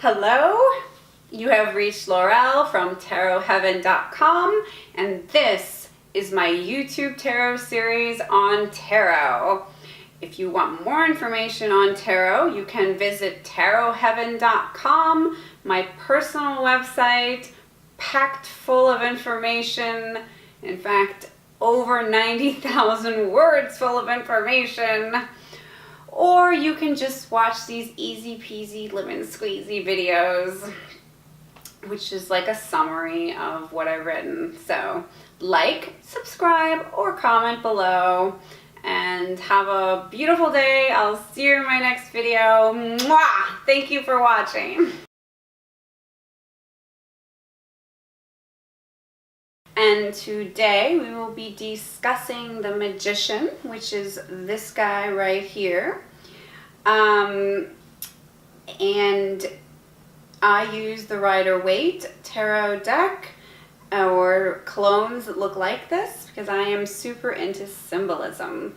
Hello, you have reached Laurel from tarot.heaven.com, and this is my YouTube tarot series on tarot. If you want more information on tarot, you can visit tarotheaven.com, my personal website, packed full of information. In fact, over 90,000 words full of information. Or you can just watch these easy peasy lemon squeezy videos, which is like a summary of what I've written. So like, subscribe, or comment below, and have a beautiful day. I'll see you in my next video. Mwah! Thank you for watching. And today we will be discussing the Magician, which is this guy right here. And I use the Rider-Waite tarot deck or clones that look like this because I am super into symbolism.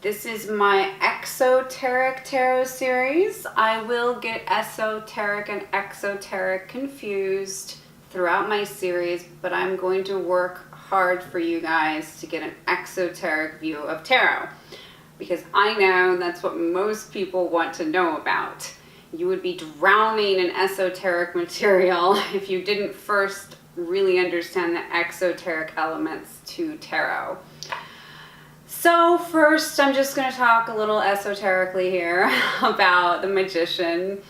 This is my exoteric tarot series. I will get esoteric and exoteric confused throughout my series, but I'm going to work hard for you guys to get an exoteric view of tarot, because I know that's what most people want to know about. You would be drowning in esoteric material if you didn't first really understand the exoteric elements to tarot. So first, I'm just going to talk a little esoterically here about the Magician.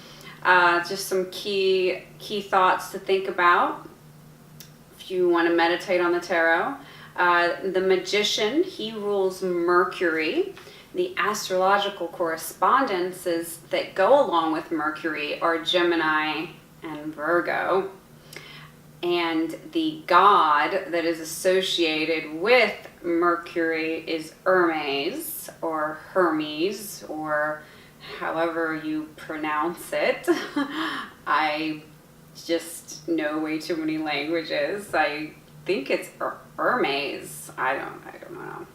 Just some key thoughts to think about if you want to meditate on the tarot. The Magician, he rules Mercury. The astrological correspondences that go along with Mercury are Gemini and Virgo. And the god that is associated with Mercury is Hermes, or Hermes, or however you pronounce it. I just know way too many languages. I think it's Hermes. I don't know.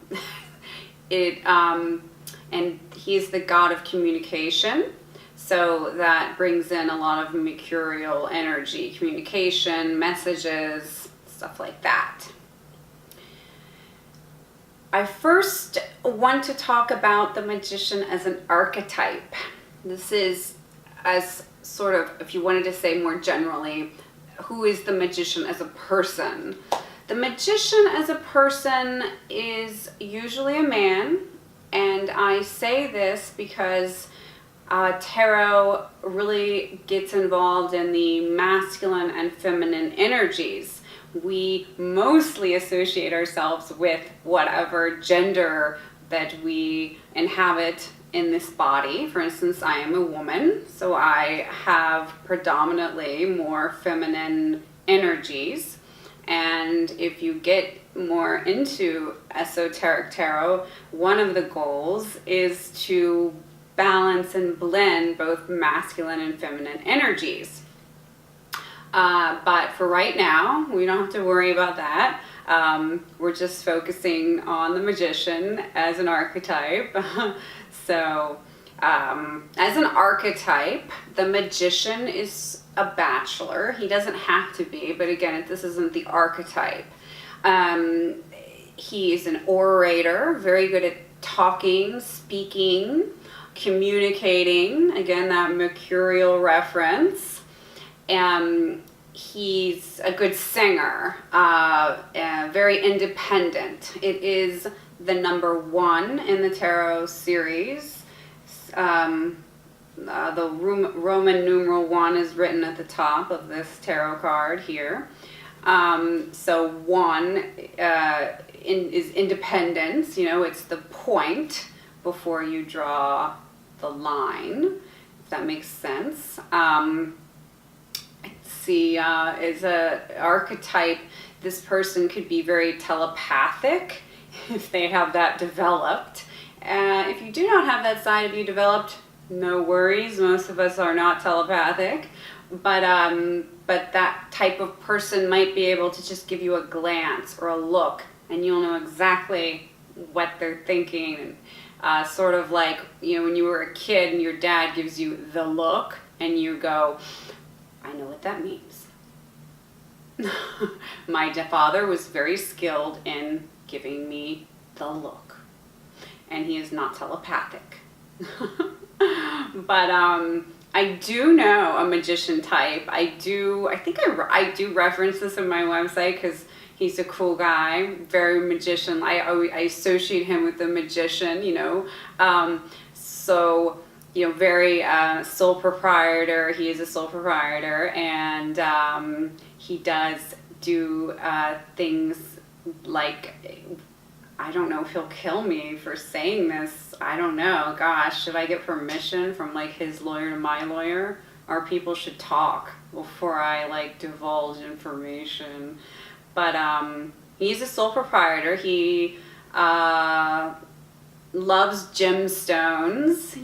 And he's the god of communication. So that brings in a lot of mercurial energy, communication, messages, stuff like that. I first want to talk about the Magician as an archetype. This is as sort of, if you wanted to say more generally, who is the Magician as a person? The Magician as a person is usually a man, and I say this because tarot really gets involved in the masculine and feminine energies. We mostly associate ourselves with whatever gender that we inhabit in this body. For instance, I am a woman, so I have predominantly more feminine energies. And if you get more into esoteric tarot, one of the goals is to balance and blend both masculine and feminine energies. But for right now, we don't have to worry about that. We're just focusing on the Magician as an archetype. So, as an archetype, the Magician is a bachelor. He doesn't have to be, but again, this isn't the archetype. He's an orator, very good at talking, speaking, communicating. Again, that mercurial reference. He's a good singer, very independent. It is the number 1 in the tarot series. The Roman numeral 1 is written at the top of this tarot card here. So 1 is independence. You know, it's the point before you draw the line, if that makes sense. Is a archetype, this person could be very telepathic if they have that developed. If you do not have that side of you developed, no worries. Most of us are not telepathic, but that type of person might be able to just give you a glance or a look, and you'll know exactly what they're thinking. Sort of like, you know, when you were a kid and your dad gives you the look, and you go, I know what that means. My father was very skilled in giving me the look, and he is not telepathic. But I do know a magician type. I think I do reference this on my website because he's a cool guy, very magician. I associate him with the magician, so, very sole proprietor. He is a sole proprietor, and he does do things like, I don't know if he'll kill me for saying this. I don't know. Gosh, should I get permission from like his lawyer to my lawyer? Or people should talk before I like divulge information. But he's a sole proprietor. He loves gemstones,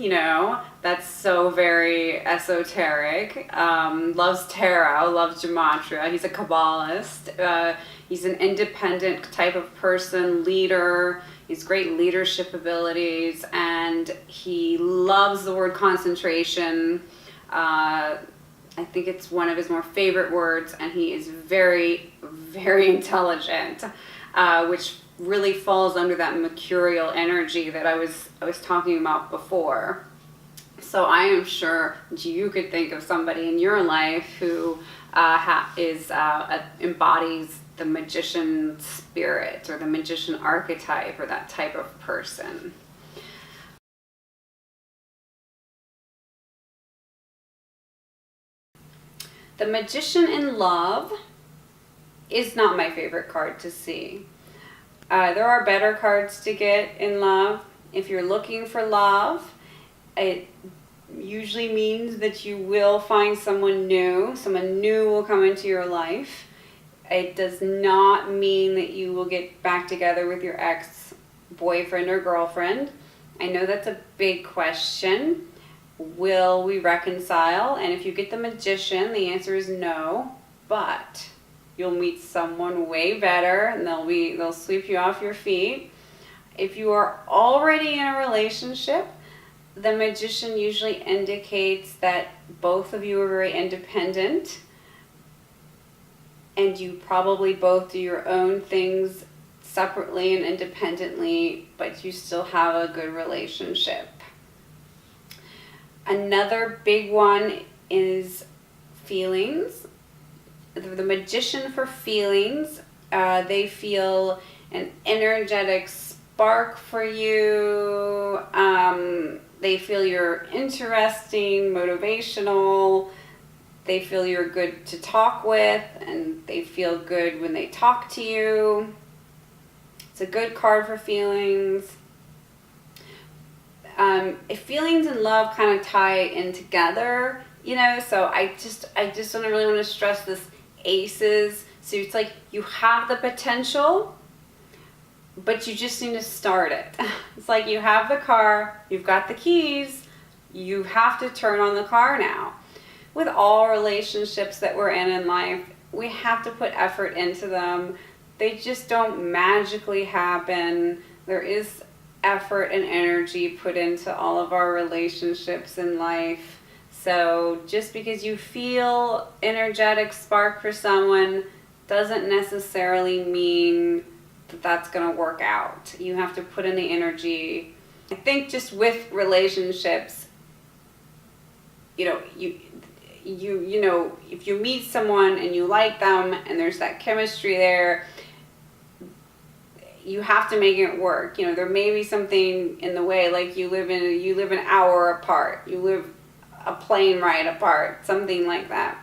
that's so very esoteric. Loves tarot, loves gematria. He's a Kabbalist. He's an independent type of person, leader. He's great leadership abilities, and he loves the word concentration. I think it's one of his more favorite words, and he is very, very intelligent, which really falls under that mercurial energy that I was talking about before. So I am sure you could think of somebody in your life who embodies the magician spirit or the magician archetype or that type of person. The Magician in Love is not my favorite card to see. There are better cards to get in love. If you're looking for love, it usually means that you will find someone new. Someone new will come into your life. It does not mean that you will get back together with your ex-boyfriend or girlfriend. I know that's a big question. Will we reconcile? And if you get the Magician, the answer is no, but you'll meet someone way better, and they'll sweep you off your feet. If you are already in a relationship, the Magician usually indicates that both of you are very independent, and you probably both do your own things separately and independently, but you still have a good relationship. Another big one is feelings. The Magician for feelings, they feel an energetic spark for you. They feel you're interesting, motivational. They feel you're good to talk with, and they feel good when they talk to you. It's a good card for feelings. If feelings and love kind of tie in together, so I just really want to stress this aces. So it's like you have the potential, but you just need to start it. It's like you have the car, you've got the keys, you have to turn on the car now. With all relationships that we're in life, we have to put effort into them. They just don't magically happen. There is effort and energy put into all of our relationships in life. So just because you feel energetic spark for someone doesn't necessarily mean that that's going to work out. You have to put in the energy. I think just with relationships, if you meet someone and you like them and there's that chemistry there, you have to make it work. There may be something in the way, like you live an hour apart, you live a plane ride apart, something like that.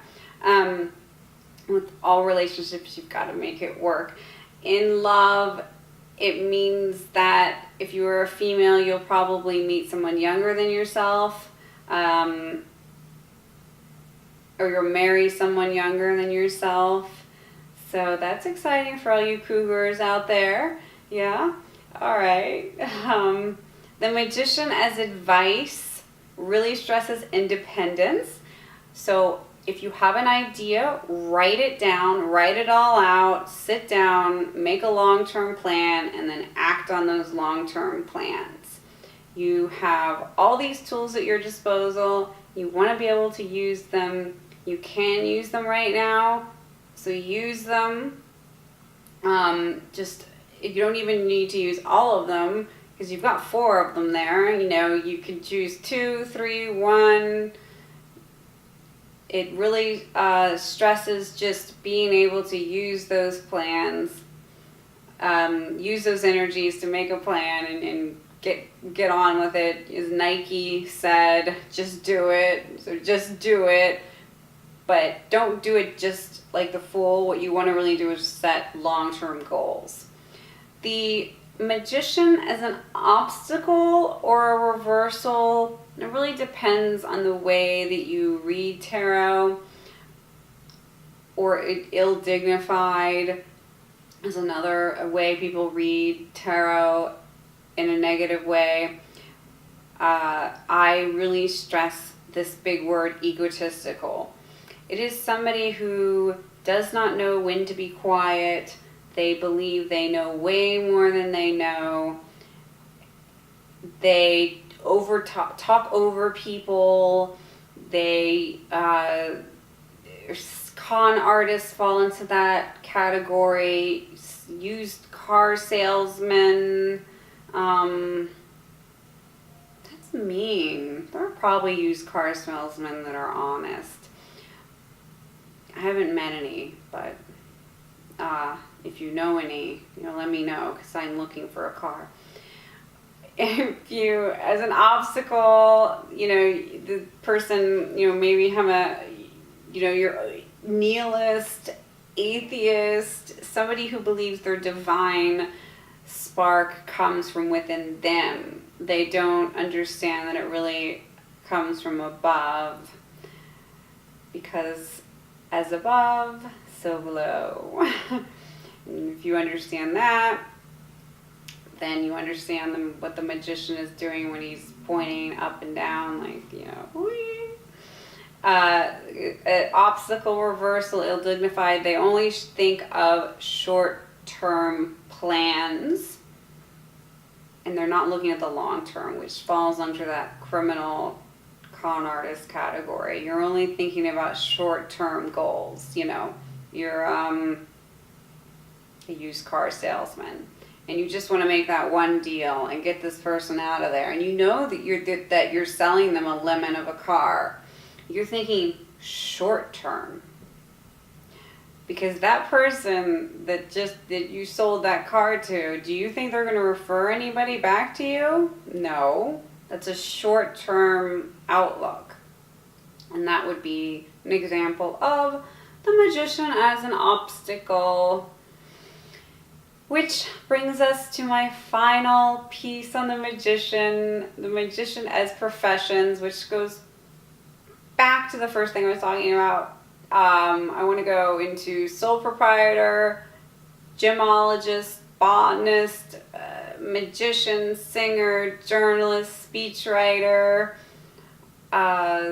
With all relationships, you've got to make it work. In love, it means that if you are a female, you'll probably meet someone younger than yourself, or you'll marry someone younger than yourself. So that's exciting for all you cougars out there. Yeah? All right. The Magician as advice really stresses independence. So if you have an idea, write it down, write it all out, sit down, make a long-term plan, and then act on those long-term plans. You have all these tools at your disposal. You want to be able to use them. You can use them right now, so use them. Just, you don't even need to use all of them because you've got 4 of them there. You know, you can choose 2, 3, 1. It really stresses just being able to use those plans, use those energies to make a plan and get on with it. As Nike said, just do it. So just do it. But don't do it just like the fool. What you want to really do is set long-term goals. The Magician as an obstacle or a reversal, it really depends on the way that you read tarot. Or ill-dignified is another way people read tarot in a negative way. I really stress this big word, egotistical. It is somebody who does not know when to be quiet. They believe they know way more than they know. They talk over people. They con artists fall into that category. Used car salesmen. That's mean. There are probably used car salesmen that are honest. I haven't met any, but if you know any, let me know because I'm looking for a car. If you, as an obstacle, the person, maybe have you're a nihilist, atheist, somebody who believes their divine spark comes from within them. They don't understand that it really comes from above, because as above, so below. And if you understand that, then you understand what the Magician is doing when he's pointing up and down, whee. Obstacle, reversal, ill-dignified, they only think of short-term plans, and they're not looking at the long-term, which falls under that criminal con artist category. You're only thinking about short-term goals. You're a used car salesman, and you just want to make that one deal and get this person out of there, and you know that you're selling them a lemon of a car. You're thinking short-term, because that person that you sold that car to, do you think they're going to refer anybody back to you? No. That's a short-term outlook. And that would be an example of the Magician as an obstacle. Which brings us to my final piece on the Magician as professions, which goes back to the first thing I was talking about. I want to go into sole proprietor, gemologist, botanist, magician, singer, journalist, speechwriter,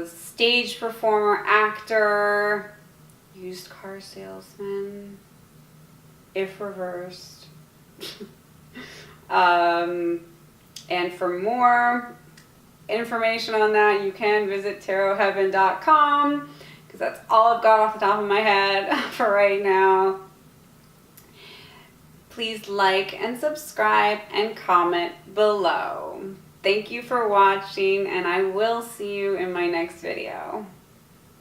stage performer, actor, used car salesman, if reversed. And for more information on that, you can visit tarotheaven.com, because that's all I've got off the top of my head for right now. Please like and subscribe and comment below. Thank you for watching, and I will see you in my next video.